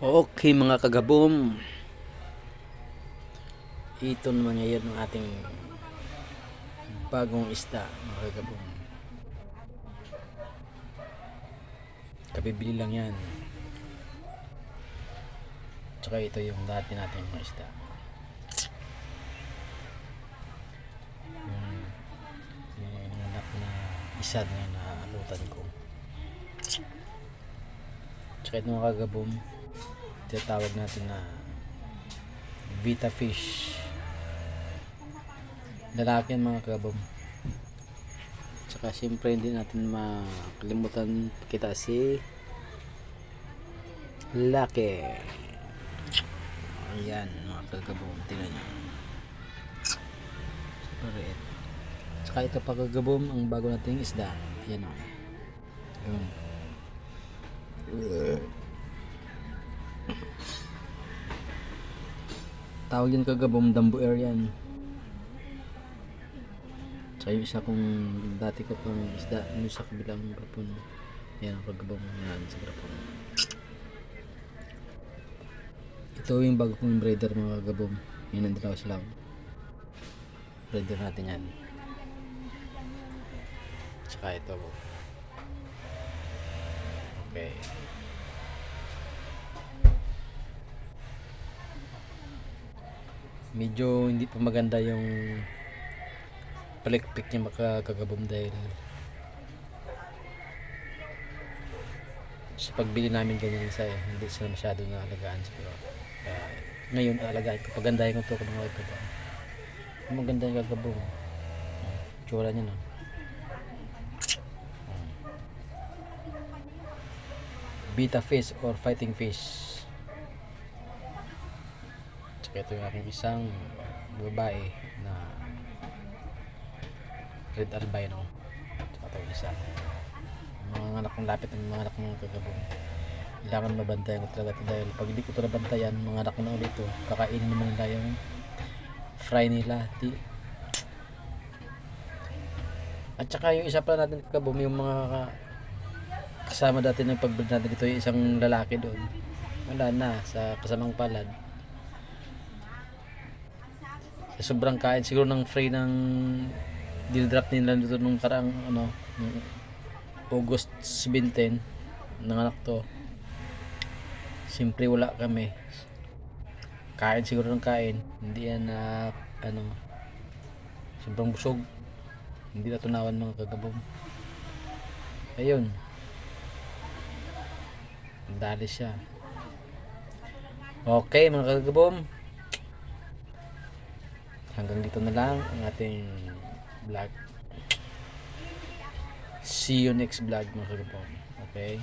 Okay mga kagabom, ito naman ngayon ang ating bagong isda mga kagabom. Kabibili lang yan. Tsaka ito yung dati natin mga isda. Yung anak na isa na naabutan ko. Tsaka ito mga kagabom, tinatawag natin na Vita fish. Lalaki yan mga kagabom. Tsaka siyempre hindi natin makalimutan kita si Laki. Ayan mga kagabom, tingnan nyo. Super red. Tsaka ito pa kagabom, ang bago nating isda. Ayan o. Ayan. Tawag yan kagabom, dambuer yan. Tsaka yung isa kong dati ko pang isda yung sa kabilang grapon. Yan ang kagabom yan sa grapon. Ito yung bago kong breeder mga kagabom. Yun ang dalawa sila. Breeder natin yan. Tsaka ito. Okay. Medyo hindi pa maganda yung palikpik niya makakagabom dahil sa pagbili namin ganyan isa hindi sila masyado na alagaan siguro. Ngayon alagaan ko, pagandahin ko ito kung mga ito. Maganda yung kagabom. Tsura niya no. Beta fish or fighting fish. Ito yung aking isang babae na red albino. Tsaka ito yung isa. Mga anak ng lapit ng mga anak ng kagabong. Kailangan mabantayan ko talaga ito dahil pag hindi ko ito nabantayan, mga anak na ulit ito, kakainin naman nila yung fry nila. At saka yung isa pa natin kagabong, yung mga kasama dati ng pagbili natin dito, yung isang lalaki doon. Wala na, sa kasamang palad. Sobrang kain siguro ng free ng dinrap nila dito nung karang August 17 nanganak to. Siyempre wala kami, kain siguro ng kain, hindi yan na sobrang busog, hindi natunawan mga kagabom. Ayun, dali siya. Okay mga kagabom, hanggang dito na lang ang ating vlog. See you next vlog mga kagabom. Okay?